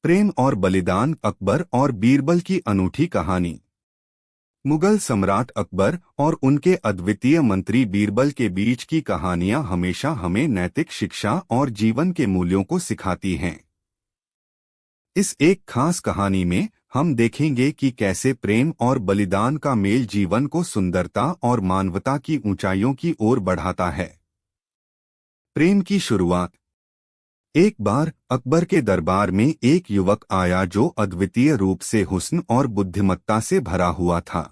प्रेम और बलिदान, अकबर और बीरबल की अनूठी कहानी। मुगल सम्राट अकबर और उनके अद्वितीय मंत्री बीरबल के बीच की कहानियां हमेशा हमें नैतिक शिक्षा और जीवन के मूल्यों को सिखाती हैं। इस एक खास कहानी में हम देखेंगे कि कैसे प्रेम और बलिदान का मेल जीवन को सुंदरता और मानवता की ऊंचाइयों की ओर बढ़ाता है। प्रेम की शुरुआत। एक बार अकबर के दरबार में एक युवक आया जो अद्वितीय रूप से हुस्न और बुद्धिमत्ता से भरा हुआ था।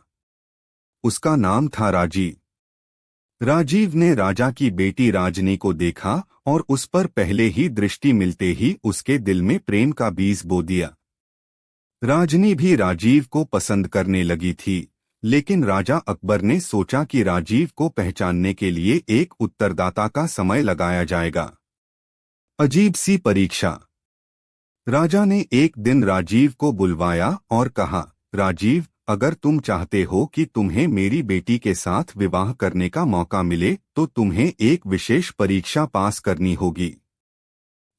उसका नाम था राजीव। राजीव ने राजा की बेटी राजनी को देखा और उस पर पहले ही दृष्टि मिलते ही उसके दिल में प्रेम का बीज बो दिया। राजनी भी राजीव को पसंद करने लगी थी, लेकिन राजा अकबर ने सोचा कि राजीव को पहचानने के लिए एक उत्तरदाता का समय लगाया जाएगा। अजीब सी परीक्षा। राजा ने एक दिन राजीव को बुलवाया और कहा, राजीव, अगर तुम चाहते हो कि तुम्हें मेरी बेटी के साथ विवाह करने का मौका मिले तो तुम्हें एक विशेष परीक्षा पास करनी होगी।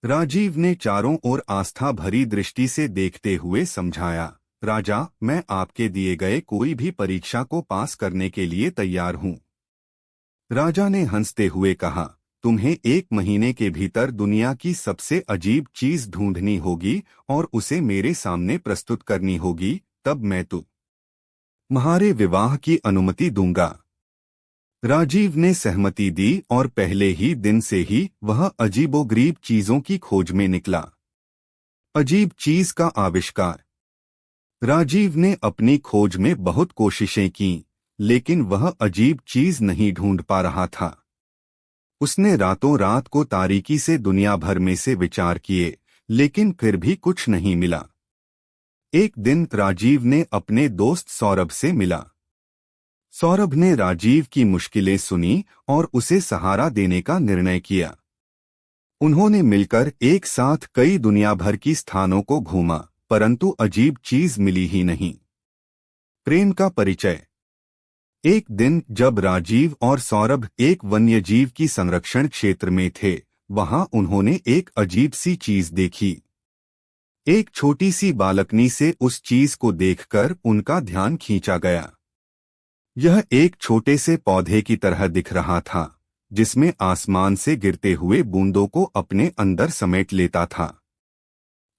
राजीव ने चारों ओर आस्था भरी दृष्टि से देखते हुए समझाया, राजा, मैं आपके दिए गए कोई भी परीक्षा को पास करने के लिए तैयार हूँ। राजा ने हंसते हुए कहा, तुम्हें 1 महीने के भीतर दुनिया की सबसे अजीब चीज ढूंढनी होगी और उसे मेरे सामने प्रस्तुत करनी होगी, तब मैं तुम्हारे विवाह की अनुमति दूंगा। राजीव ने सहमति दी और पहले ही दिन से ही वह अजीबोगरीब चीजों की खोज में निकला। अजीब चीज का आविष्कार। राजीव ने अपनी खोज में बहुत कोशिशें की, लेकिन वह अजीब चीज नहीं ढूंढ पा रहा था। उसने रातों रात को तारीकी से दुनिया भर में से विचार किए, लेकिन फिर भी कुछ नहीं मिला। एक दिन राजीव ने अपने दोस्त सौरभ से मिला। सौरभ ने राजीव की मुश्किलें सुनी और उसे सहारा देने का निर्णय किया। उन्होंने मिलकर एक साथ कई दुनिया भर की स्थानों को घूमा, परंतु अजीब चीज मिली ही नहीं। प्रेम का परिचय। एक दिन जब राजीव और सौरभ एक वन्यजीव की संरक्षण क्षेत्र में थे, वहां उन्होंने एक अजीब सी चीज देखी। एक छोटी सी बालकनी से उस चीज को देखकर उनका ध्यान खींचा गया। यह एक छोटे से पौधे की तरह दिख रहा था, जिसमें आसमान से गिरते हुए बूंदों को अपने अंदर समेट लेता था।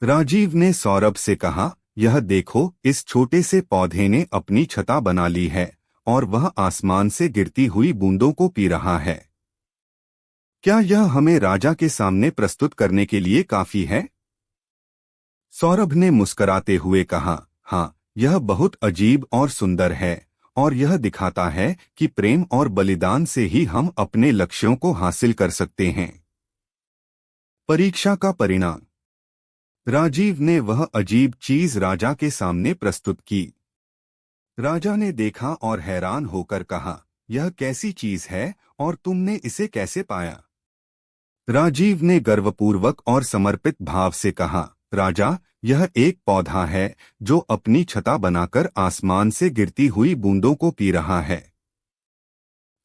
राजीव ने सौरभ से कहा, यह देखो, इस छोटे से पौधे ने अपनी छता बना ली है और वह आसमान से गिरती हुई बूंदों को पी रहा है। क्या यह हमें राजा के सामने प्रस्तुत करने के लिए काफी है? सौरभ ने मुस्कुराते हुए कहा, हाँ, यह बहुत अजीब और सुंदर है और यह दिखाता है कि प्रेम और बलिदान से ही हम अपने लक्ष्यों को हासिल कर सकते हैं। परीक्षा का परिणाम। राजीव ने वह अजीब चीज राजा के सामने प्रस्तुत की। राजा ने देखा और हैरान होकर कहा, यह कैसी चीज है और तुमने इसे कैसे पाया? राजीव ने गर्वपूर्वक और समर्पित भाव से कहा, राजा, यह एक पौधा है जो अपनी छता बनाकर आसमान से गिरती हुई बूंदों को पी रहा है।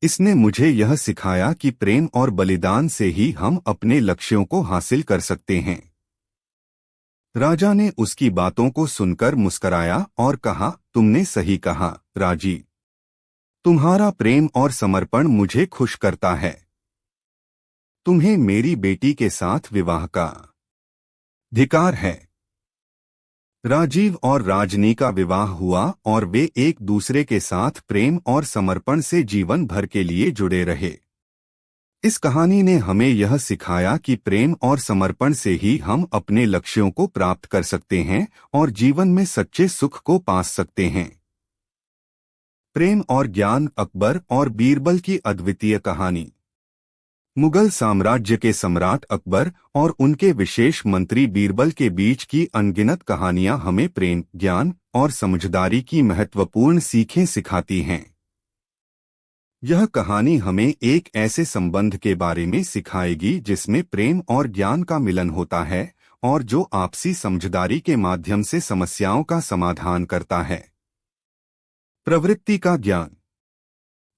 इसने मुझे यह सिखाया कि प्रेम और बलिदान से ही हम अपने लक्ष्यों को हासिल कर सकते हैं। राजा ने उसकी बातों को सुनकर मुस्कराया और कहा, तुमने सही कहा, राजीव। तुम्हारा प्रेम और समर्पण मुझे खुश करता है। तुम्हें मेरी बेटी के साथ विवाह का अधिकार है। राजीव और राजनी का विवाह हुआ और वे एक दूसरे के साथ प्रेम और समर्पण से जीवन भर के लिए जुड़े रहे। इस कहानी ने हमें यह सिखाया कि प्रेम और समर्पण से ही हम अपने लक्ष्यों को प्राप्त कर सकते हैं और जीवन में सच्चे सुख को पा सकते हैं। प्रेम और ज्ञान। अकबर और बीरबल की अद्वितीय कहानी। मुगल साम्राज्य के सम्राट अकबर और उनके विशेष मंत्री बीरबल के बीच की अनगिनत कहानियां हमें प्रेम, ज्ञान और समझदारी की महत्वपूर्ण सीखें सिखाती हैं। यह कहानी हमें एक ऐसे संबंध के बारे में सिखाएगी जिसमें प्रेम और ज्ञान का मिलन होता है और जो आपसी समझदारी के माध्यम से समस्याओं का समाधान करता है। प्रवृत्ति का ज्ञान।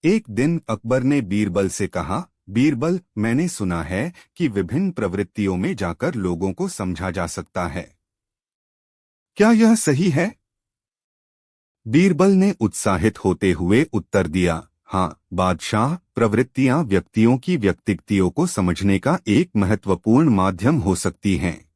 एक दिन अकबर ने बीरबल से कहा, बीरबल, मैंने सुना है कि विभिन्न प्रवृत्तियों में जाकर लोगों को समझा जा सकता है। क्या यह सही है? बीरबल ने उत्साहित होते हुए उत्तर दिया, हाँ बादशाह, प्रवृत्तियां व्यक्तियों की व्यक्तित्वों को समझने का एक महत्वपूर्ण माध्यम हो सकती हैं।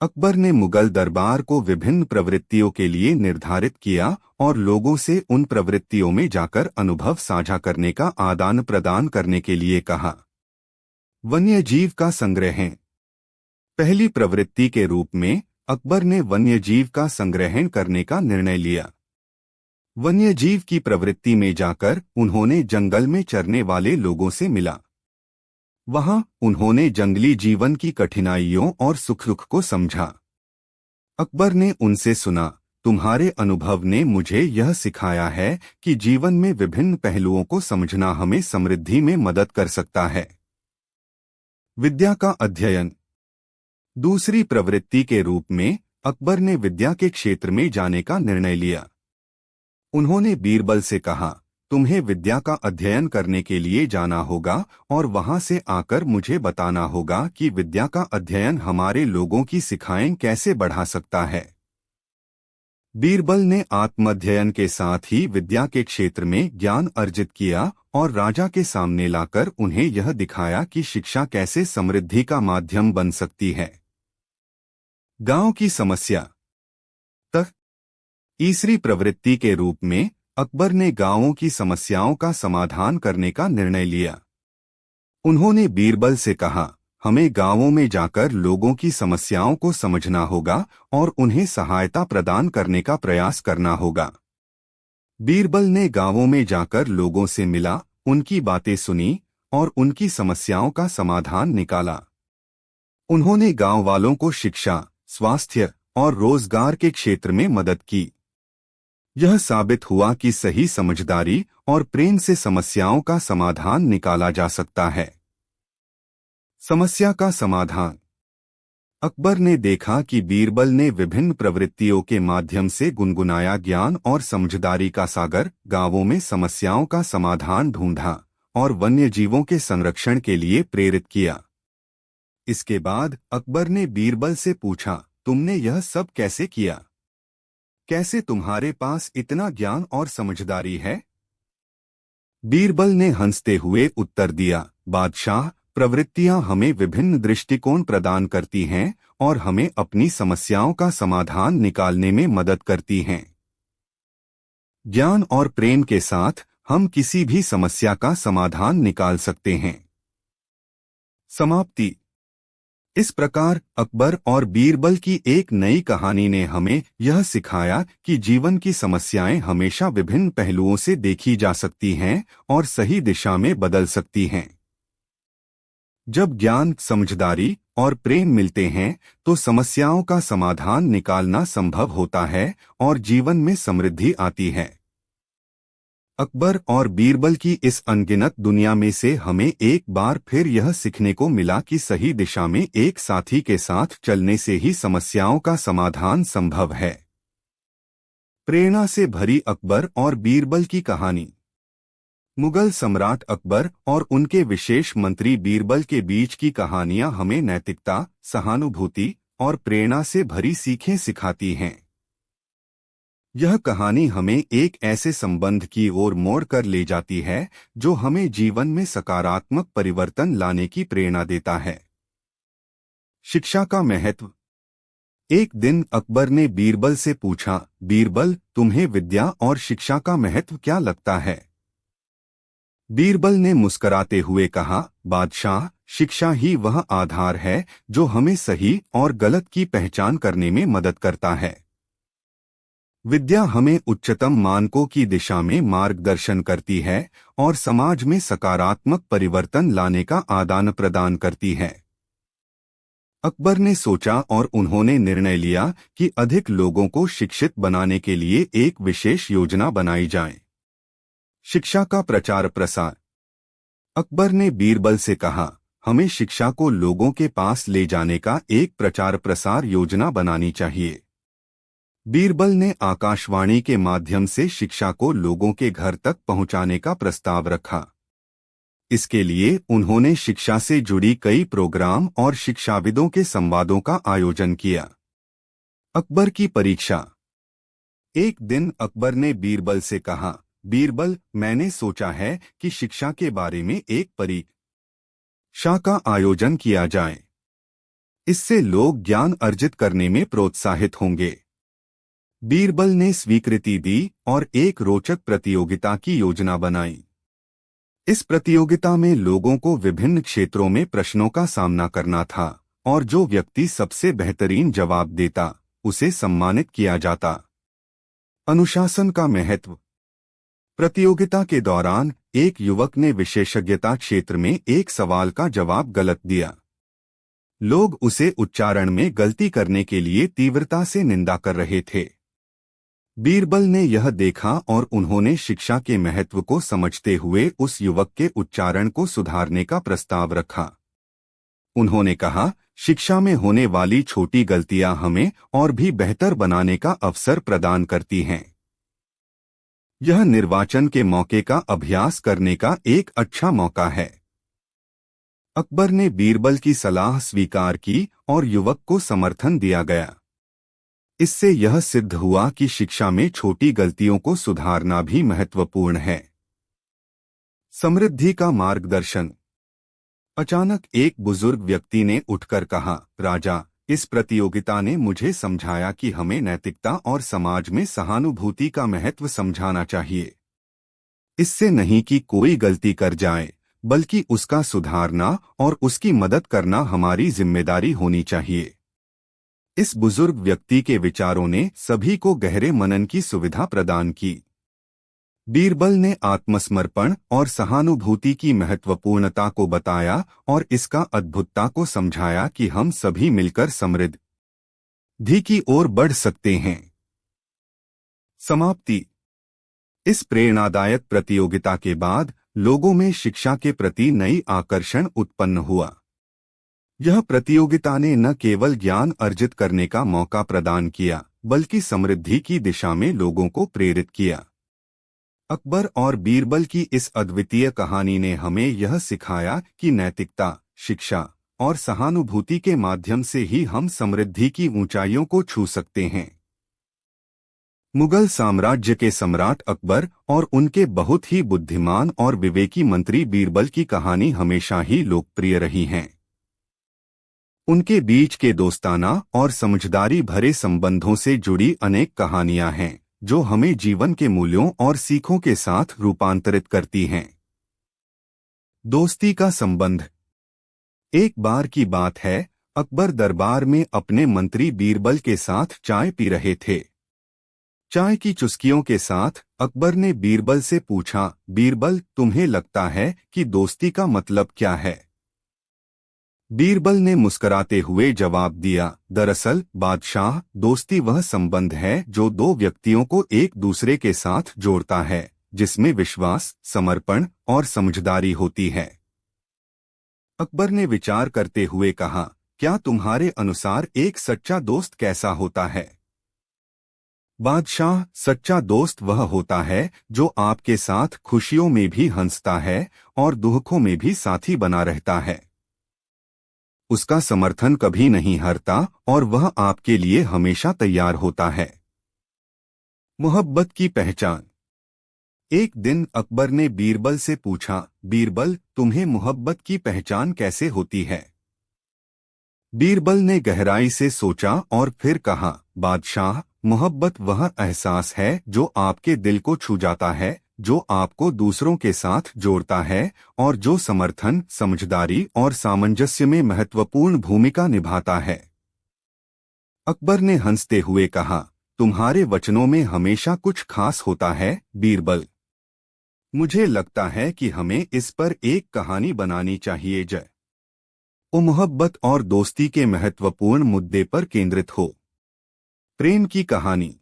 अकबर ने मुगल दरबार को विभिन्न प्रवृत्तियों के लिए निर्धारित किया और लोगों से उन प्रवृत्तियों में जाकर अनुभव साझा करने का आदान प्रदान करने के लिए कहा। वन्यजीव का संग्रह। पहली प्रवृत्ति के रूप में अकबर ने वन्यजीव का संग्रहण करने का निर्णय लिया। वन्यजीव की प्रवृत्ति में जाकर उन्होंने जंगल में चरने वाले लोगों से मिला। वहां उन्होंने जंगली जीवन की कठिनाइयों और सुख दुख को समझा। अकबर ने उनसे सुना, तुम्हारे अनुभव ने मुझे यह सिखाया है कि जीवन में विभिन्न पहलुओं को समझना हमें समृद्धि में मदद कर सकता है। विद्या का अध्ययन। दूसरी प्रवृत्ति के रूप में अकबर ने विद्या के क्षेत्र में जाने का निर्णय लिया। उन्होंने बीरबल से कहा, तुम्हें विद्या का अध्ययन करने के लिए जाना होगा और वहां से आकर मुझे बताना होगा कि विद्या का अध्ययन हमारे लोगों की सिखाएं कैसे बढ़ा सकता है। बीरबल ने आत्माध्ययन के साथ ही विद्या के क्षेत्र में ज्ञान अर्जित किया और राजा के सामने लाकर उन्हें यह दिखाया कि शिक्षा कैसे समृद्धि का माध्यम बन सकती है। गांव की समस्या। तीसरी प्रवृत्ति के रूप में अकबर ने गांवों की समस्याओं का समाधान करने का निर्णय लिया। उन्होंने बीरबल से कहा, हमें गांवों में जाकर लोगों की समस्याओं को समझना होगा और उन्हें सहायता प्रदान करने का प्रयास करना होगा। बीरबल ने गांवों में जाकर लोगों से मिला, उनकी बातें सुनी और उनकी समस्याओं का समाधान निकाला। उन्होंने गांव वालों को शिक्षा, स्वास्थ्य और रोजगार के क्षेत्र में मदद की। यह साबित हुआ कि सही समझदारी और प्रेम से समस्याओं का समाधान निकाला जा सकता है। समस्या का समाधान। अकबर ने देखा कि बीरबल ने विभिन्न प्रवृत्तियों के माध्यम से गुनगुनाया ज्ञान और समझदारी का सागर गांवों में समस्याओं का समाधान ढूंढा और वन्यजीवों के संरक्षण के लिए प्रेरित किया। इसके बाद अकबर ने बीरबल से पूछा, तुमने यह सब कैसे किया? कैसे तुम्हारे पास इतना ज्ञान और समझदारी है? बीरबल ने हंसते हुए उत्तर दिया, बादशाह, प्रवृत्तियां हमें विभिन्न दृष्टिकोण प्रदान करती हैं और हमें अपनी समस्याओं का समाधान निकालने में मदद करती हैं। ज्ञान और प्रेम के साथ हम किसी भी समस्या का समाधान निकाल सकते हैं। समाप्ति। इस प्रकार अकबर और बीरबल की एक नई कहानी ने हमें यह सिखाया कि जीवन की समस्याएं हमेशा विभिन्न पहलुओं से देखी जा सकती हैं और सही दिशा में बदल सकती हैं। जब ज्ञान, समझदारी और प्रेम मिलते हैं तो समस्याओं का समाधान निकालना संभव होता है और जीवन में समृद्धि आती है। अकबर और बीरबल की इस अनगिनत दुनिया में से हमें एक बार फिर यह सीखने को मिला कि सही दिशा में एक साथी के साथ चलने से ही समस्याओं का समाधान संभव है। प्रेरणा से भरी अकबर और बीरबल की कहानी। मुगल सम्राट अकबर और उनके विशेष मंत्री बीरबल के बीच की कहानियां हमें नैतिकता, सहानुभूति और प्रेरणा से भरी सीखें सिखाती हैं। यह कहानी हमें एक ऐसे संबंध की ओर मोड़ कर ले जाती है जो हमें जीवन में सकारात्मक परिवर्तन लाने की प्रेरणा देता है। शिक्षा का महत्व। एक दिन अकबर ने बीरबल से पूछा, बीरबल, तुम्हें विद्या और शिक्षा का महत्व क्या लगता है? बीरबल ने मुस्कुराते हुए कहा, बादशाह, शिक्षा ही वह आधार है जो हमें सही और गलत की पहचान करने में मदद करता है। विद्या हमें उच्चतम मानकों की दिशा में मार्गदर्शन करती है और समाज में सकारात्मक परिवर्तन लाने का आदान प्रदान करती है। अकबर ने सोचा और उन्होंने निर्णय लिया कि अधिक लोगों को शिक्षित बनाने के लिए एक विशेष योजना बनाई जाए। शिक्षा का प्रचार प्रसार। अकबर ने बीरबल से कहा, हमें शिक्षा को लोगों के पास ले जाने का एक प्रचार प्रसार योजना बनानी चाहिए। बीरबल ने आकाशवाणी के माध्यम से शिक्षा को लोगों के घर तक पहुंचाने का प्रस्ताव रखा। इसके लिए उन्होंने शिक्षा से जुड़ी कई प्रोग्राम और शिक्षाविदों के संवादों का आयोजन किया। अकबर की परीक्षा। एक दिन अकबर ने बीरबल से कहा, बीरबल, मैंने सोचा है कि शिक्षा के बारे में एक परीक्षा का आयोजन किया जाए। इससे लोग ज्ञान अर्जित करने में प्रोत्साहित होंगे। बीरबल ने स्वीकृति दी और एक रोचक प्रतियोगिता की योजना बनाई। इस प्रतियोगिता में लोगों को विभिन्न क्षेत्रों में प्रश्नों का सामना करना था और जो व्यक्ति सबसे बेहतरीन जवाब देता उसे सम्मानित किया जाता। अनुशासन का महत्व। प्रतियोगिता के दौरान एक युवक ने विशेषज्ञता क्षेत्र में एक सवाल का जवाब गलत दिया। लोग उसे उच्चारण में गलती करने के लिए तीव्रता से निंदा कर रहे थे। बीरबल ने यह देखा और उन्होंने शिक्षा के महत्व को समझते हुए उस युवक के उच्चारण को सुधारने का प्रस्ताव रखा। उन्होंने कहा, शिक्षा में होने वाली छोटी गलतियां हमें और भी बेहतर बनाने का अवसर प्रदान करती हैं। यह निर्वाचन के मौके का अभ्यास करने का एक अच्छा मौका है। अकबर ने बीरबल की सलाह स्वीकार की और युवक को समर्थन दिया गया। इससे यह सिद्ध हुआ कि शिक्षा में छोटी गलतियों को सुधारना भी महत्वपूर्ण है। समृद्धि का मार्गदर्शन। अचानक एक बुजुर्ग व्यक्ति ने उठकर कहा, राजा, इस प्रतियोगिता ने मुझे समझाया कि हमें नैतिकता और समाज में सहानुभूति का महत्व समझाना चाहिए। इससे नहीं कि कोई गलती कर जाए, बल्कि उसका सुधारना और उसकी मदद करना हमारी जिम्मेदारी होनी चाहिए। इस बुजुर्ग व्यक्ति के विचारों ने सभी को गहरे मनन की सुविधा प्रदान की। बीरबल ने आत्मसमर्पण और सहानुभूति की महत्वपूर्णता को बताया और इसका अद्भुतता को समझाया कि हम सभी मिलकर समृद्धि की ओर बढ़ सकते हैं। समाप्ति। इस प्रेरणादायक प्रतियोगिता के बाद लोगों में शिक्षा के प्रति नई आकर्षण उत्पन्न हुआ। यह प्रतियोगिता ने न केवल ज्ञान अर्जित करने का मौका प्रदान किया, बल्कि समृद्धि की दिशा में लोगों को प्रेरित किया। अकबर और बीरबल की इस अद्वितीय कहानी ने हमें यह सिखाया कि नैतिकता, शिक्षा और सहानुभूति के माध्यम से ही हम समृद्धि की ऊंचाइयों को छू सकते हैं। मुगल साम्राज्य के सम्राट अकबर और उनके बहुत ही बुद्धिमान और विवेकी मंत्री बीरबल की कहानी हमेशा ही लोकप्रिय रही है। उनके बीच के दोस्ताना और समझदारी भरे संबंधों से जुड़ी अनेक कहानियां हैं, जो हमें जीवन के मूल्यों और सीखों के साथ रूपांतरित करती हैं। दोस्ती का संबंध। एक बार की बात है, अकबर दरबार में अपने मंत्री बीरबल के साथ चाय पी रहे थे। चाय की चुस्कियों के साथ अकबर ने बीरबल से पूछा, बीरबल, तुम्हें लगता है कि दोस्ती का मतलब क्या है? बीरबल ने मुस्कुराते हुए जवाब दिया, दरअसल बादशाह, दोस्ती वह संबंध है जो दो व्यक्तियों को एक दूसरे के साथ जोड़ता है, जिसमें विश्वास, समर्पण और समझदारी होती है। अकबर ने विचार करते हुए कहा, क्या तुम्हारे अनुसार एक सच्चा दोस्त कैसा होता है? बादशाह, सच्चा दोस्त वह होता है जो आपके साथ खुशियों में भी हंसता है और दुखों में भी साथी बना रहता है। उसका समर्थन कभी नहीं हारता और वह आपके लिए हमेशा तैयार होता है। मोहब्बत की पहचान। एक दिन अकबर ने बीरबल से पूछा, बीरबल, तुम्हें मोहब्बत की पहचान कैसे होती है? बीरबल ने गहराई से सोचा और फिर कहा, बादशाह, मोहब्बत वह एहसास है जो आपके दिल को छू जाता है, जो आपको दूसरों के साथ जोड़ता है और जो समर्थन, समझदारी और सामंजस्य में महत्वपूर्ण भूमिका निभाता है। अकबर ने हंसते हुए कहा, तुम्हारे वचनों में हमेशा कुछ खास होता है, बीरबल। मुझे लगता है कि हमें इस पर एक कहानी बनानी चाहिए जो मोहब्बत और दोस्ती के महत्वपूर्ण मुद्दे पर केंद्रित हो। प्रेम की कहानी।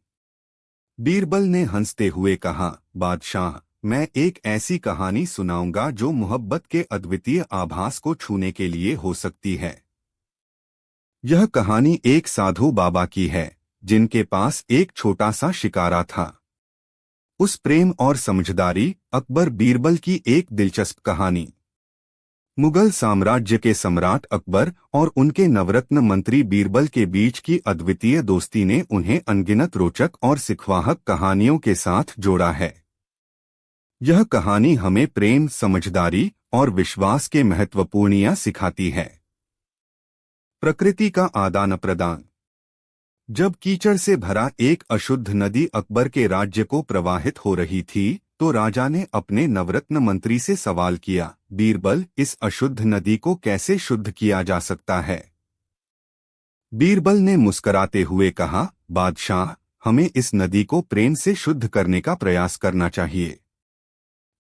बीरबल ने हंसते हुए कहा, बादशाह, मैं एक ऐसी कहानी सुनाऊंगा जो मोहब्बत के अद्वितीय आभास को छूने के लिए हो सकती है। यह कहानी एक साधु बाबा की है, जिनके पास एक छोटा सा शिकारा था। उस प्रेम और समझदारी। अकबर बीरबल की एक दिलचस्प कहानी। मुगल साम्राज्य के सम्राट अकबर और उनके नवरत्न मंत्री बीरबल के बीच की अद्वितीय दोस्ती ने उन्हें अनगिनत रोचक और सिखवाहक कहानियों के साथ जोड़ा है। यह कहानी हमें प्रेम, समझदारी और विश्वास के महत्वपूर्ण सिखाती है। प्रकृति का आदान प्रदान। जब कीचड़ से भरा एक अशुद्ध नदी अकबर के राज्य को प्रवाहित हो रही थी, तो राजा ने अपने नवरत्न मंत्री से सवाल किया, बीरबल, इस अशुद्ध नदी को कैसे शुद्ध किया जा सकता है? बीरबल ने मुस्कुराते हुए कहा, बादशाह, हमें इस नदी को प्रेम से शुद्ध करने का प्रयास करना चाहिए।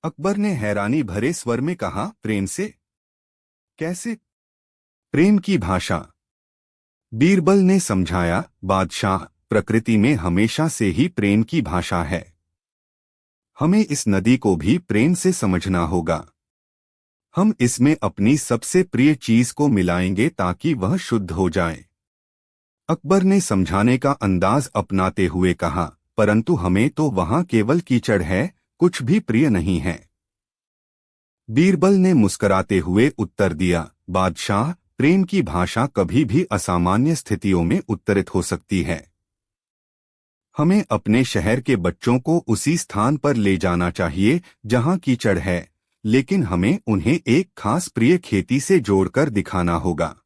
अकबर ने हैरानी भरे स्वर में कहा, प्रेम से? कैसे? प्रेम की भाषा। बीरबल ने समझाया, बादशाह, प्रकृति में हमेशा से ही प्रेम की भाषा है। हमें इस नदी को भी प्रेम से समझना होगा। हम इसमें अपनी सबसे प्रिय चीज को मिलाएंगे ताकि वह शुद्ध हो जाए। अकबर ने समझाने का अंदाज अपनाते हुए कहा, परंतु हमें तो वहां केवल कीचड़ है, कुछ भी प्रिय नहीं है। बीरबल ने मुस्कुराते हुए उत्तर दिया, बादशाह, प्रेम की भाषा कभी भी असामान्य स्थितियों में उत्तरित हो सकती है। हमें अपने शहर के बच्चों को उसी स्थान पर ले जाना चाहिए जहां कीचड़ है, लेकिन हमें उन्हें एक खास प्रिय खेती से जोड़कर दिखाना होगा।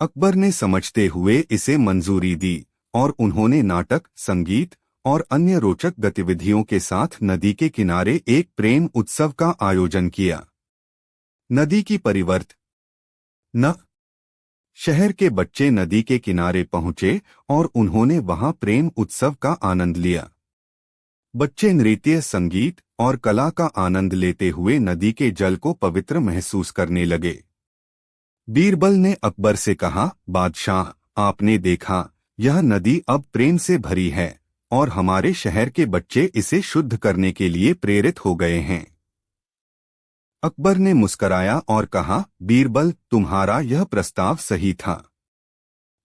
अकबर ने समझते हुए इसे मंजूरी दी और उन्होंने नाटक, संगीत और अन्य रोचक गतिविधियों के साथ नदी के किनारे एक प्रेम उत्सव का आयोजन किया। नदी की परिवर्तन। शहर के बच्चे नदी के किनारे पहुंचे और उन्होंने वहां प्रेम उत्सव का आनंद लिया। बच्चे नृत्य, संगीत और कला का आनंद लेते हुए नदी के जल को पवित्र महसूस करने लगे। बीरबल ने अकबर से कहा, बादशाह, आपने देखा, यह नदी अब प्रेम से भरी है और हमारे शहर के बच्चे इसे शुद्ध करने के लिए प्रेरित हो गए हैं। अकबर ने मुस्कराया और कहा, बीरबल, तुम्हारा यह प्रस्ताव सही था।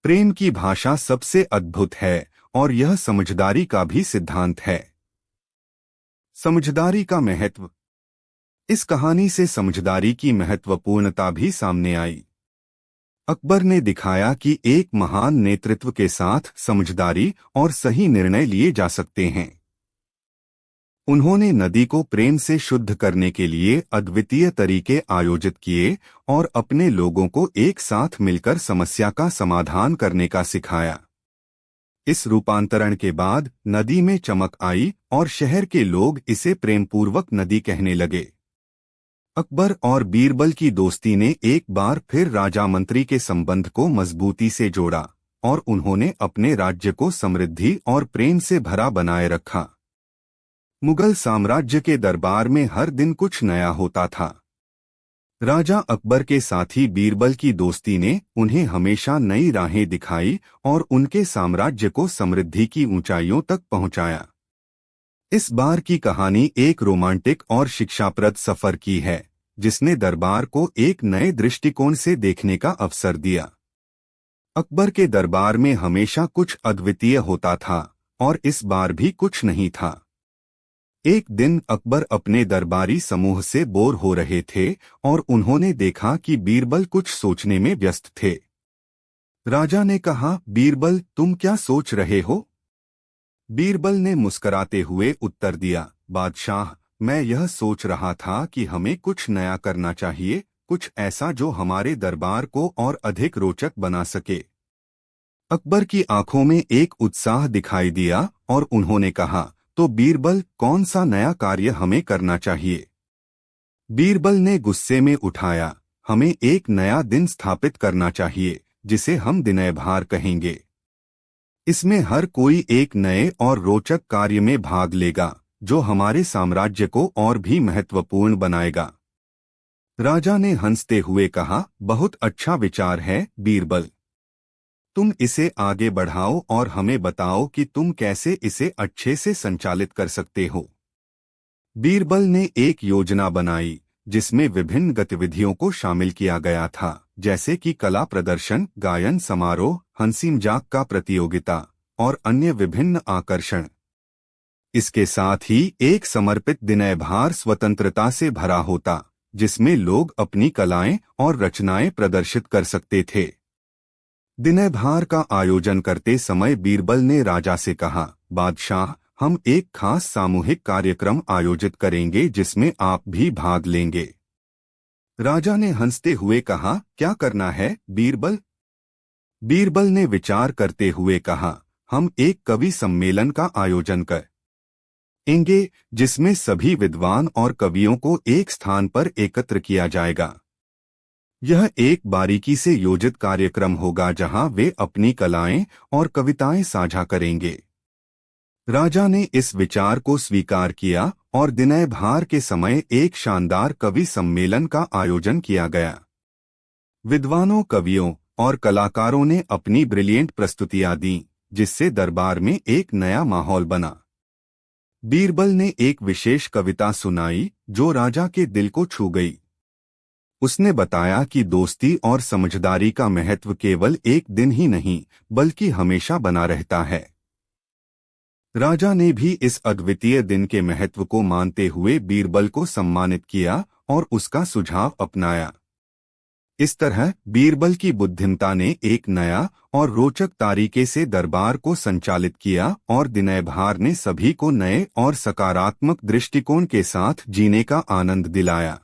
प्रेम की भाषा सबसे अद्भुत है और यह समझदारी का भी सिद्धांत है। समझदारी का महत्व। इस कहानी से समझदारी की महत्वपूर्णता भी सामने आई। अकबर ने दिखाया कि एक महान नेतृत्व के साथ समझदारी और सही निर्णय लिए जा सकते हैं। उन्होंने नदी को प्रेम से शुद्ध करने के लिए अद्वितीय तरीके आयोजित किए और अपने लोगों को एक साथ मिलकर समस्या का समाधान करने का सिखाया। इस रूपांतरण के बाद नदी में चमक आई और शहर के लोग इसे प्रेमपूर्वक नदी कहने लगे। अकबर और बीरबल की दोस्ती ने एक बार फिर राजा मंत्री के संबंध को मजबूती से जोड़ा और उन्होंने अपने राज्य को समृद्धि और प्रेम से भरा बनाए रखा। मुगल साम्राज्य के दरबार में हर दिन कुछ नया होता था। राजा अकबर के साथी बीरबल की दोस्ती ने उन्हें हमेशा नई राहें दिखाई और उनके साम्राज्य को समृद्धि की ऊंचाइयों तक पहुंचाया। इस बार की कहानी एक रोमांटिक और शिक्षाप्रद सफर की है, जिसने दरबार को एक नए दृष्टिकोण से देखने का अवसर दिया। अकबर के दरबार में हमेशा कुछ अद्वितीय होता था और इस बार भी कुछ नहीं था। एक दिन अकबर अपने दरबारी समूह से बोर हो रहे थे और उन्होंने देखा कि बीरबल कुछ सोचने में व्यस्त थे। राजा ने कहा, बीरबल, तुम क्या सोच रहे हो? बीरबल ने मुस्कुराते हुए उत्तर दिया, बादशाह, मैं यह सोच रहा था कि हमें कुछ नया करना चाहिए, कुछ ऐसा जो हमारे दरबार को और अधिक रोचक बना सके। अकबर की आंखों में एक उत्साह दिखाई दिया और उन्होंने कहा, तो बीरबल, कौन सा नया कार्य हमें करना चाहिए? बीरबल ने गुस्से में उठाया, हमें एक नया दिन स्थापित करना चाहिए जिसे हम दिनैभार कहेंगे। इसमें हर कोई एक नए और रोचक कार्य में भाग लेगा जो हमारे साम्राज्य को और भी महत्वपूर्ण बनाएगा। राजा ने हंसते हुए कहा, बहुत अच्छा विचार है बीरबल। तुम इसे आगे बढ़ाओ और हमें बताओ कि तुम कैसे इसे अच्छे से संचालित कर सकते हो। बीरबल ने एक योजना बनाई जिसमें विभिन्न गतिविधियों को शामिल किया गया था, जैसे कि कला प्रदर्शन, गायन समारोह, हंसी मजाक का प्रतियोगिता और अन्य विभिन्न आकर्षण। इसके साथ ही एक समर्पित दिनैभार स्वतंत्रता से भरा होता, जिसमें लोग अपनी कलाएं और रचनाएं प्रदर्शित कर सकते थे। दिनभर का आयोजन करते समय बीरबल ने राजा से कहा, बादशाह, हम एक खास सामूहिक कार्यक्रम आयोजित करेंगे जिसमें आप भी भाग लेंगे। राजा ने हंसते हुए कहा, क्या करना है बीरबल? बीरबल ने विचार करते हुए कहा, हम एक कवि सम्मेलन का आयोजन करेंगे जिसमें सभी विद्वान और कवियों को एक स्थान पर एकत्र किया जाएगा। यह एक बारीकी से योजित कार्यक्रम होगा जहां वे अपनी कलाएं और कविताएं साझा करेंगे। राजा ने इस विचार को स्वीकार किया और दिनभर के समय एक शानदार कवि सम्मेलन का आयोजन किया गया। विद्वानों, कवियों और कलाकारों ने अपनी ब्रिलियंट प्रस्तुतियां दी, जिससे दरबार में एक नया माहौल बना। बीरबल ने एक विशेष कविता सुनाई जो राजा के दिल को छू गई। उसने बताया कि दोस्ती और समझदारी का महत्व केवल एक दिन ही नहीं बल्कि हमेशा बना रहता है। राजा ने भी इस अद्वितीय दिन के महत्व को मानते हुए बीरबल को सम्मानित किया और उसका सुझाव अपनाया। इस तरह बीरबल की बुद्धिमत्ता ने एक नया और रोचक तरीके से दरबार को संचालित किया और दिनभर ने सभी को नए और सकारात्मक दृष्टिकोण के साथ जीने का आनंद दिलाया।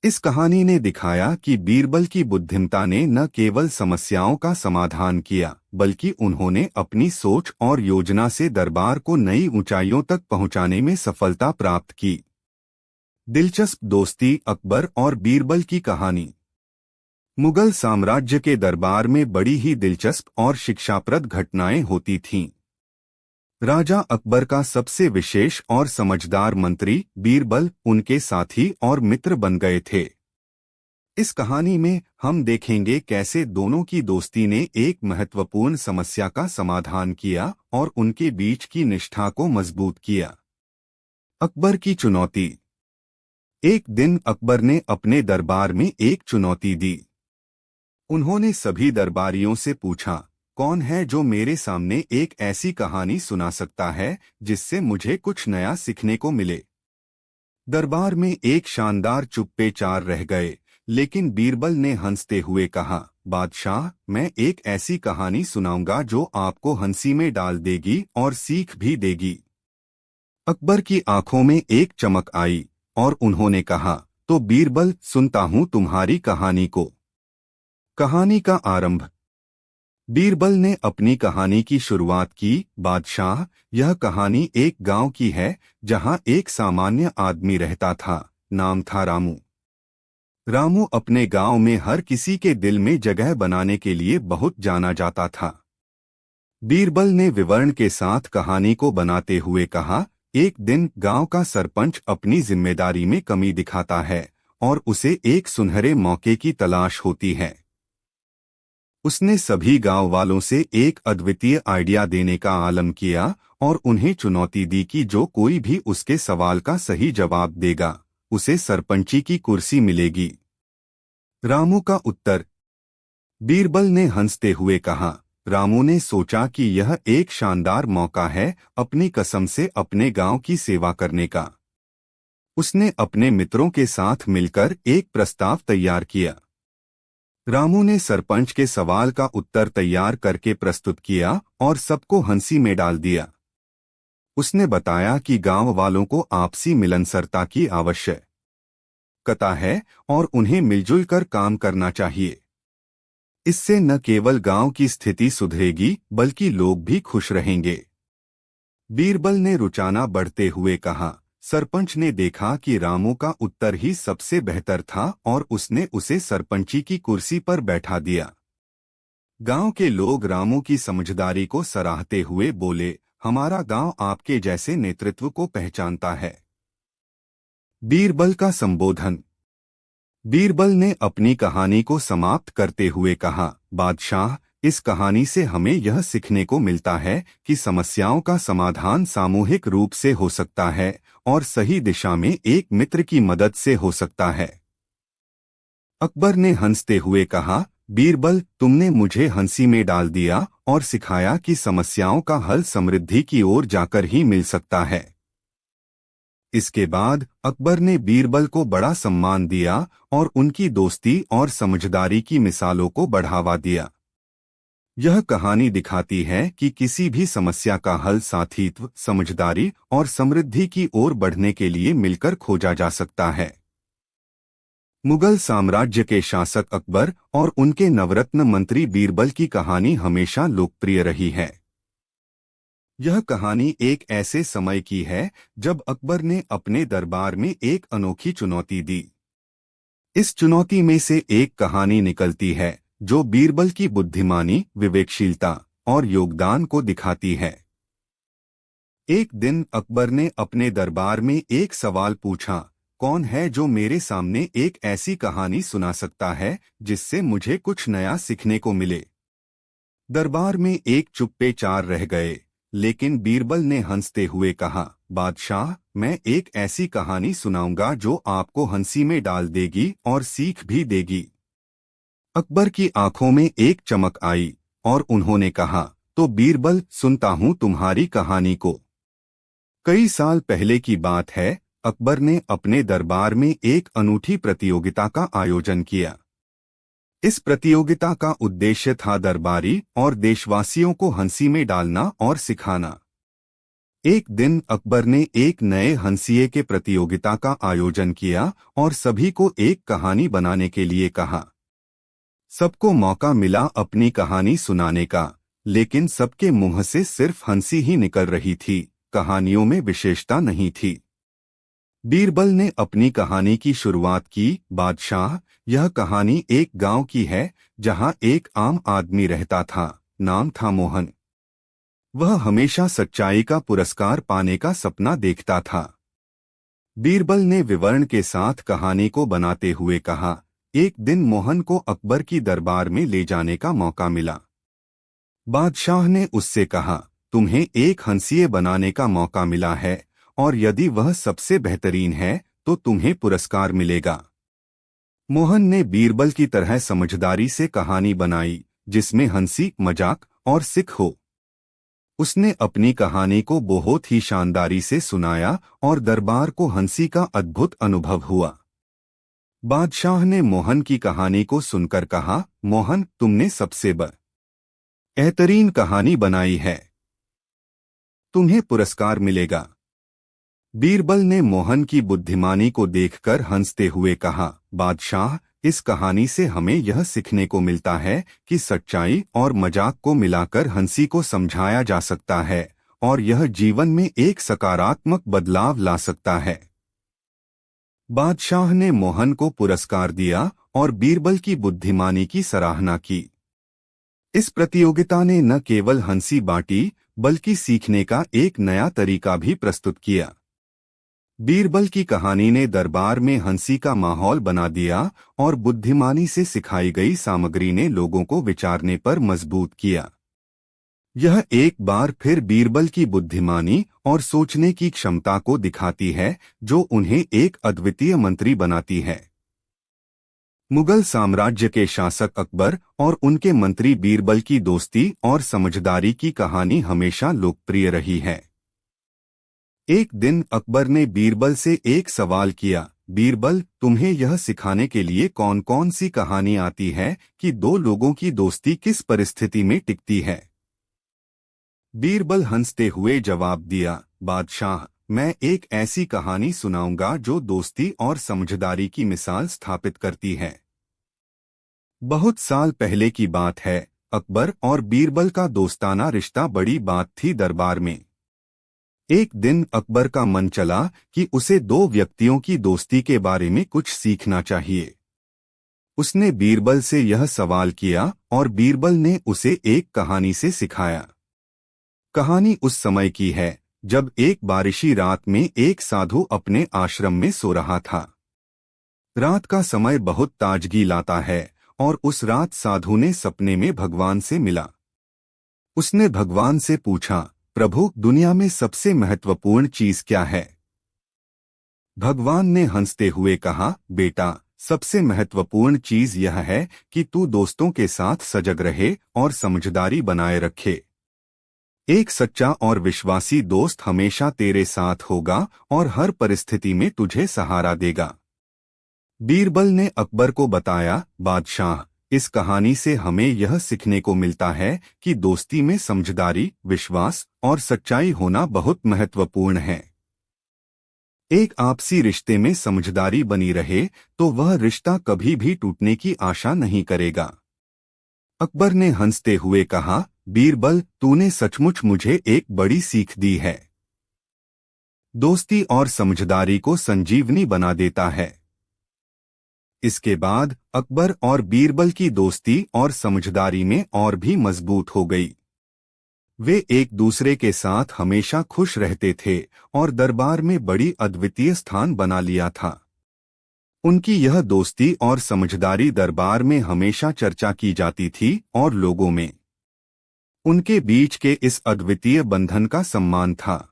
इस कहानी ने दिखाया कि बीरबल की बुद्धिमत्ता ने न केवल समस्याओं का समाधान किया बल्कि उन्होंने अपनी सोच और योजना से दरबार को नई ऊंचाइयों तक पहुंचाने में सफलता प्राप्त की। दिलचस्प दोस्ती, अकबर और बीरबल की कहानी। मुगल साम्राज्य के दरबार में बड़ी ही दिलचस्प और शिक्षाप्रद घटनाएं होती थीं। राजा अकबर का सबसे विशेष और समझदार मंत्री बीरबल उनके साथी और मित्र बन गए थे। इस कहानी में हम देखेंगे कैसे दोनों की दोस्ती ने एक महत्वपूर्ण समस्या का समाधान किया और उनके बीच की निष्ठा को मजबूत किया। अकबर की चुनौती। एक दिन अकबर ने अपने दरबार में एक चुनौती दी। उन्होंने सभी दरबारियों से पूछा, कौन है जो मेरे सामने एक ऐसी कहानी सुना सकता है जिससे मुझे कुछ नया सीखने को मिले। दरबार में एक शानदार चुप्पे चार रह गए, लेकिन बीरबल ने हंसते हुए कहा, बादशाह, मैं एक ऐसी कहानी सुनाऊंगा जो आपको हंसी में डाल देगी और सीख भी देगी। अकबर की आंखों में एक चमक आई और उन्होंने कहा, तो बीरबल, सुनता हूं तुम्हारी कहानी को। कहानी का आरंभ। बीरबल ने अपनी कहानी की शुरुआत की, बादशाह, यह कहानी एक गांव की है जहां एक सामान्य आदमी रहता था। नाम था रामू। रामू अपने गांव में हर किसी के दिल में जगह बनाने के लिए बहुत जाना जाता था। बीरबल ने विवरण के साथ कहानी को बनाते हुए कहा, एक दिन गांव का सरपंच अपनी जिम्मेदारी में कमी दिखाता है और उसे एक सुनहरे मौके की तलाश होती है। उसने सभी गांव वालों से एक अद्वितीय आइडिया देने का आलम किया और उन्हें चुनौती दी कि जो कोई भी उसके सवाल का सही जवाब देगा उसे सरपंची की कुर्सी मिलेगी। रामू का उत्तर। बीरबल ने हंसते हुए कहा, रामू ने सोचा कि यह एक शानदार मौका है अपनी कसम से अपने गांव की सेवा करने का। उसने अपने मित्रों के साथ मिलकर एक प्रस्ताव तैयार किया। रामू ने सरपंच के सवाल का उत्तर तैयार करके प्रस्तुत किया और सबको हंसी में डाल दिया। उसने बताया कि गांव वालों को आपसी मिलनसारता की आवश्यकता है और उन्हें मिलजुल कर काम करना चाहिए। इससे न केवल गांव की स्थिति सुधरेगी बल्कि लोग भी खुश रहेंगे। बीरबल ने रुचाना बढ़ते हुए कहा, सरपंच ने देखा कि रामू का उत्तर ही सबसे बेहतर था और उसने उसे सरपंची की कुर्सी पर बैठा दिया। गांव के लोग रामू की समझदारी को सराहते हुए बोले, हमारा गांव आपके जैसे नेतृत्व को पहचानता है। बीरबल का संबोधन। बीरबल ने अपनी कहानी को समाप्त करते हुए कहा, बादशाह, इस कहानी से हमें यह सीखने को मिलता है कि समस्याओं का समाधान सामूहिक रूप से हो सकता है और सही दिशा में एक मित्र की मदद से हो सकता है। अकबर ने हंसते हुए कहा, बीरबल, तुमने मुझे हंसी में डाल दिया और सिखाया कि समस्याओं का हल समृद्धि की ओर जाकर ही मिल सकता है। इसके बाद अकबर ने बीरबल को बड़ा सम्मान दिया और उनकी दोस्ती और समझदारी की मिसालों को बढ़ावा दिया। यह कहानी दिखाती है कि किसी भी समस्या का हल साथीत्व, समझदारी और समृद्धि की ओर बढ़ने के लिए मिलकर खोजा जा सकता है। मुगल साम्राज्य के शासक अकबर और उनके नवरत्न मंत्री बीरबल की कहानी हमेशा लोकप्रिय रही है। यह कहानी एक ऐसे समय की है जब अकबर ने अपने दरबार में एक अनोखी चुनौती दी। इस चुनौती में से एक कहानी निकलती है जो बीरबल की बुद्धिमानी, विवेकशीलता और योगदान को दिखाती है। एक दिन अकबर ने अपने दरबार में एक सवाल पूछा, कौन है जो मेरे सामने एक ऐसी कहानी सुना सकता है जिससे मुझे कुछ नया सीखने को मिले। दरबार में एक चुप्पे चार रह गए, लेकिन बीरबल ने हंसते हुए कहा, बादशाह, मैं एक ऐसी कहानी सुनाऊंगा जो आपको हंसी में डाल देगी और सीख भी देगी। अकबर की आंखों में एक चमक आई और उन्होंने कहा, तो बीरबल, सुनता हूं तुम्हारी कहानी को। कई साल पहले की बात है, अकबर ने अपने दरबार में एक अनूठी प्रतियोगिता का आयोजन किया। इस प्रतियोगिता का उद्देश्य था दरबारी और देशवासियों को हंसी में डालना और सिखाना। एक दिन अकबर ने एक नए हंसिए के प्रतियोगिता का आयोजन किया और सभी को एक कहानी बनाने के लिए कहा। सबको मौका मिला अपनी कहानी सुनाने का, लेकिन सबके मुंह से सिर्फ हंसी ही निकल रही थी, कहानियों में विशेषता नहीं थी। बीरबल ने अपनी कहानी की शुरुआत की, बादशाह, यह कहानी एक गांव की है जहां एक आम आदमी रहता था, नाम था मोहन। वह हमेशा सच्चाई का पुरस्कार पाने का सपना देखता था। बीरबल ने विवरण के साथ कहानी को बनाते हुए कहा, एक दिन मोहन को अकबर की दरबार में ले जाने का मौका मिला। बादशाह ने उससे कहा, तुम्हें एक हंसिए बनाने का मौका मिला है और यदि वह सबसे बेहतरीन है तो तुम्हें पुरस्कार मिलेगा। मोहन ने बीरबल की तरह समझदारी से कहानी बनाई जिसमें हंसी, मजाक और सिख हो। उसने अपनी कहानी को बहुत ही शानदारी से सुनाया और दरबार को हंसी का अद्भुत अनुभव हुआ। बादशाह ने मोहन की कहानी को सुनकर कहा, मोहन, तुमने सबसे बेहतरीन कहानी बनाई है, तुम्हें पुरस्कार मिलेगा। बीरबल ने मोहन की बुद्धिमानी को देखकर हंसते हुए कहा, बादशाह, इस कहानी से हमें यह सीखने को मिलता है कि सच्चाई और मजाक को मिलाकर हंसी को समझाया जा सकता है और यह जीवन में एक सकारात्मक बदलाव ला सकता है। बादशाह ने मोहन को पुरस्कार दिया और बीरबल की बुद्धिमानी की सराहना की। इस प्रतियोगिता ने न केवल हंसी बांटी बल्कि सीखने का एक नया तरीका भी प्रस्तुत किया। बीरबल की कहानी ने दरबार में हंसी का माहौल बना दिया और बुद्धिमानी से सिखाई गई सामग्री ने लोगों को विचारने पर मजबूत किया। यह एक बार फिर बीरबल की बुद्धिमानी और सोचने की क्षमता को दिखाती है जो उन्हें एक अद्वितीय मंत्री बनाती है। मुगल साम्राज्य के शासक अकबर और उनके मंत्री बीरबल की दोस्ती और समझदारी की कहानी हमेशा लोकप्रिय रही है। एक दिन अकबर ने बीरबल से एक सवाल किया, बीरबल, तुम्हें यह सिखाने के लिए कौन कौन सी कहानी आती है कि दो लोगों की दोस्ती किस परिस्थिति में टिकती है। बीरबल हंसते हुए जवाब दिया, बादशाह, मैं एक ऐसी कहानी सुनाऊंगा जो दोस्ती और समझदारी की मिसाल स्थापित करती है। बहुत साल पहले की बात है, अकबर और बीरबल का दोस्ताना रिश्ता बड़ी बात थी दरबार में। एक दिन अकबर का मन चला कि उसे दो व्यक्तियों की दोस्ती के बारे में कुछ सीखना चाहिए। उसने बीरबल से यह सवाल किया और बीरबल ने उसे एक कहानी से सिखाया। कहानी उस समय की है जब एक बारिशी रात में एक साधु अपने आश्रम में सो रहा था। रात का समय बहुत ताजगी लाता है और उस रात साधु ने सपने में भगवान से मिला। उसने भगवान से पूछा, प्रभु, दुनिया में सबसे महत्वपूर्ण चीज क्या है? भगवान ने हंसते हुए कहा, बेटा, सबसे महत्वपूर्ण चीज यह है कि तू दोस्तों के साथ सजग रहे और समझदारी बनाए रखे। एक सच्चा और विश्वासी दोस्त हमेशा तेरे साथ होगा और हर परिस्थिति में तुझे सहारा देगा। बीरबल ने अकबर को बताया, बादशाह, इस कहानी से हमें यह सीखने को मिलता है कि दोस्ती में समझदारी, विश्वास और सच्चाई होना बहुत महत्वपूर्ण है। एक आपसी रिश्ते में समझदारी बनी रहे तो वह रिश्ता कभी भी टूटने की आशा नहीं करेगा। अकबर ने हंसते हुए कहा, बीरबल, तूने सचमुच मुझे एक बड़ी सीख दी है। दोस्ती और समझदारी को संजीवनी बना देता है। इसके बाद अकबर और बीरबल की दोस्ती और समझदारी में और भी मजबूत हो गई। वे एक दूसरे के साथ हमेशा खुश रहते थे और दरबार में बड़ी अद्वितीय स्थान बना लिया था। उनकी यह दोस्ती और समझदारी दरबार में हमेशा चर्चा की जाती थी और लोगों में उनके बीच के इस अद्वितीय बंधन का सम्मान था।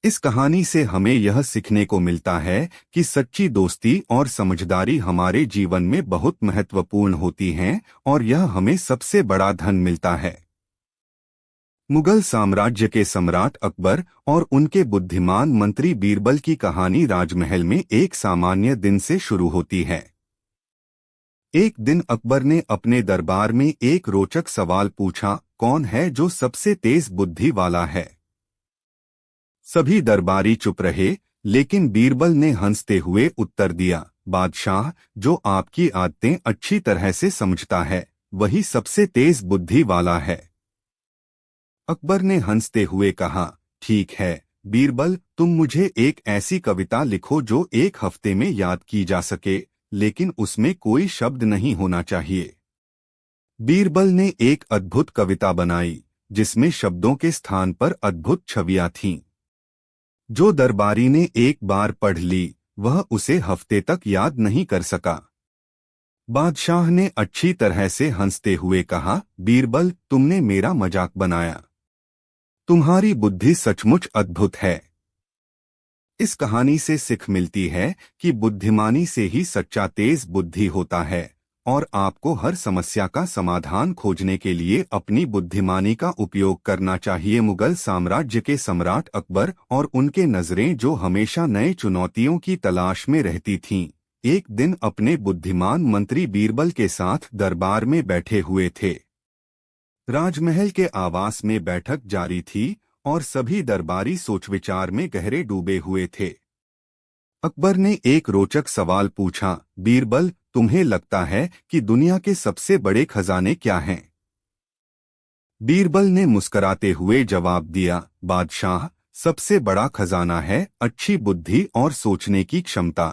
इस कहानी से हमें यह सीखने को मिलता है कि सच्ची दोस्ती और समझदारी हमारे जीवन में बहुत महत्वपूर्ण होती हैं और यह हमें सबसे बड़ा धन मिलता है। मुगल साम्राज्य के सम्राट अकबर और उनके बुद्धिमान मंत्री बीरबल की कहानी राजमहल में एक सामान्य दिन से शुरू होती है। एक दिन अकबर ने अपने दरबार में एक रोचक सवाल पूछा, कौन है जो सबसे तेज बुद्धि वाला है? सभी दरबारी चुप रहे, लेकिन बीरबल ने हंसते हुए उत्तर दिया, बादशाह, जो आपकी आदतें अच्छी तरह से समझता है वही सबसे तेज बुद्धि वाला है। अकबर ने हंसते हुए कहा, ठीक है बीरबल, तुम मुझे एक ऐसी कविता लिखो जो एक हफ्ते में याद की जा सके, लेकिन उसमें कोई शब्द नहीं होना चाहिए। बीरबल ने एक अद्भुत कविता बनाई जिसमें शब्दों के स्थान पर अद्भुत छवियां थीं। जो दरबारी ने एक बार पढ़ ली वह उसे हफ्ते तक याद नहीं कर सका। बादशाह ने अच्छी तरह से हंसते हुए कहा, बीरबल, तुमने मेरा मजाक बनाया। तुम्हारी बुद्धि सचमुच अद्भुत है। इस कहानी से सीख मिलती है कि बुद्धिमानी से ही सच्चा तेज बुद्धि होता है और आपको हर समस्या का समाधान खोजने के लिए अपनी बुद्धिमानी का उपयोग करना चाहिए। मुगल साम्राज्य के सम्राट अकबर और उनके नजरें जो हमेशा नए चुनौतियों की तलाश में रहती थीं, एक दिन अपने बुद्धिमान मंत्री बीरबल के साथ दरबार में बैठे हुए थे। राजमहल के आवास में बैठक जारी थी और सभी दरबारी सोच विचार में गहरे डूबे हुए थे। अकबर ने एक रोचक सवाल पूछा, बीरबल, तुम्हें लगता है कि दुनिया के सबसे बड़े खजाने क्या हैं? बीरबल ने मुस्कुराते हुए जवाब दिया, बादशाह, सबसे बड़ा खजाना है अच्छी बुद्धि और सोचने की क्षमता।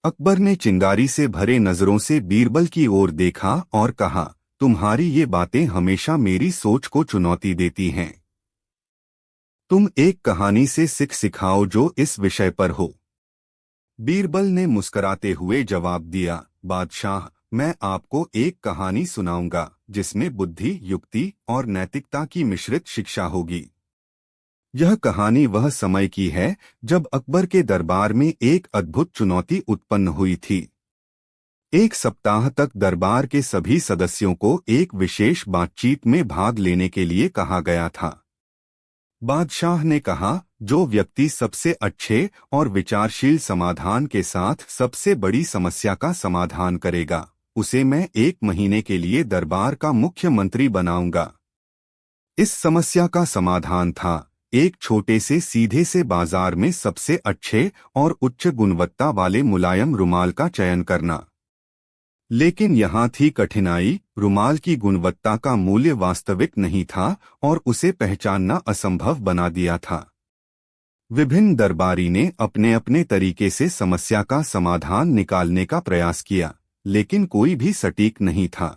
अकबर ने चिंगारी से भरे नजरों से बीरबल की ओर देखा और कहा, तुम्हारी ये बातें हमेशा मेरी सोच को चुनौती देती हैं। तुम एक कहानी से सीख सिखाओ जो इस विषय पर हो। बीरबल ने मुस्कुराते हुए जवाब दिया, बादशाह, मैं आपको एक कहानी सुनाऊंगा जिसमें बुद्धि, युक्ति और नैतिकता की मिश्रित शिक्षा होगी। यह कहानी वह समय की है जब अकबर के दरबार में एक अद्भुत चुनौती उत्पन्न हुई थी। एक सप्ताह तक दरबार के सभी सदस्यों को एक विशेष बातचीत में भाग लेने के लिए कहा गया था। बादशाह ने कहा, जो व्यक्ति सबसे अच्छे और विचारशील समाधान के साथ सबसे बड़ी समस्या का समाधान करेगा, उसे मैं 1 महीने के लिए दरबार का मुख्यमंत्री बनाऊंगा। इस समस्या का समाधान था एक छोटे से सीधे से बाजार में सबसे अच्छे और उच्च गुणवत्ता वाले मुलायम रुमाल का चयन करना। लेकिन यहाँ थी कठिनाई, रुमाल की गुणवत्ता का मूल्य वास्तविक नहीं था और उसे पहचानना असंभव बना दिया था। विभिन्न दरबारी ने अपने अपने तरीके से समस्या का समाधान निकालने का प्रयास किया, लेकिन कोई भी सटीक नहीं था।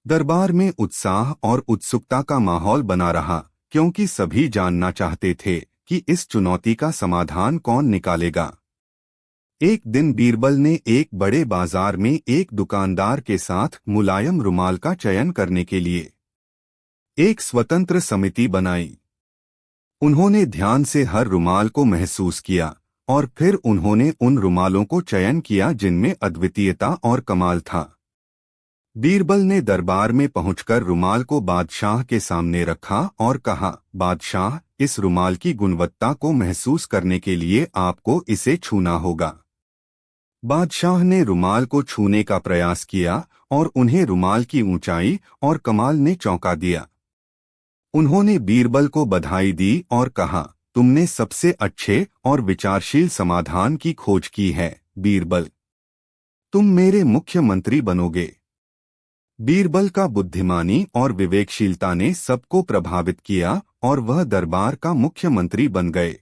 दरबार में उत्साह और उत्सुकता का माहौल बना रहा, क्योंकि सभी जानना चाहते थे कि इस चुनौती का समाधान कौन निकालेगा। एक दिन बीरबल ने एक बड़े बाजार में एक दुकानदार के साथ मुलायम रुमाल का चयन करने के लिए एक स्वतंत्र समिति बनाई। उन्होंने ध्यान से हर रुमाल को महसूस किया और फिर उन्होंने उन रुमालों को चयन किया जिनमें अद्वितीयता और कमाल था। बीरबल ने दरबार में पहुंचकर रुमाल को बादशाह के सामने रखा और कहा, बादशाह, इस रुमाल की गुणवत्ता को महसूस करने के लिए आपको इसे छूना होगा। बादशाह ने रुमाल को छूने का प्रयास किया और उन्हें रुमाल की ऊंचाई और कमाल ने चौंका दिया। उन्होंने बीरबल को बधाई दी और कहा, तुमने सबसे अच्छे और विचारशील समाधान की खोज की है, बीरबल। तुम मेरे मुख्यमंत्री बनोगे। बीरबल का बुद्धिमानी और विवेकशीलता ने सबको प्रभावित किया और वह दरबार का मुख्यमंत्री बन गए।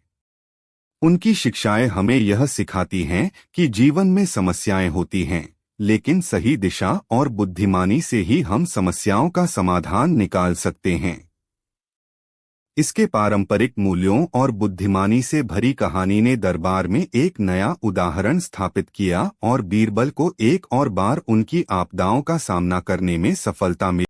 उनकी शिक्षाएं हमें यह सिखाती हैं कि जीवन में समस्याएं होती हैं, लेकिन सही दिशा और बुद्धिमानी से ही हम समस्याओं का समाधान निकाल सकते हैं। इसके पारंपरिक मूल्यों और बुद्धिमानी से भरी कहानी ने दरबार में एक नया उदाहरण स्थापित किया और बीरबल को एक और बार उनकी आपदाओं का सामना करने में सफलता मिली।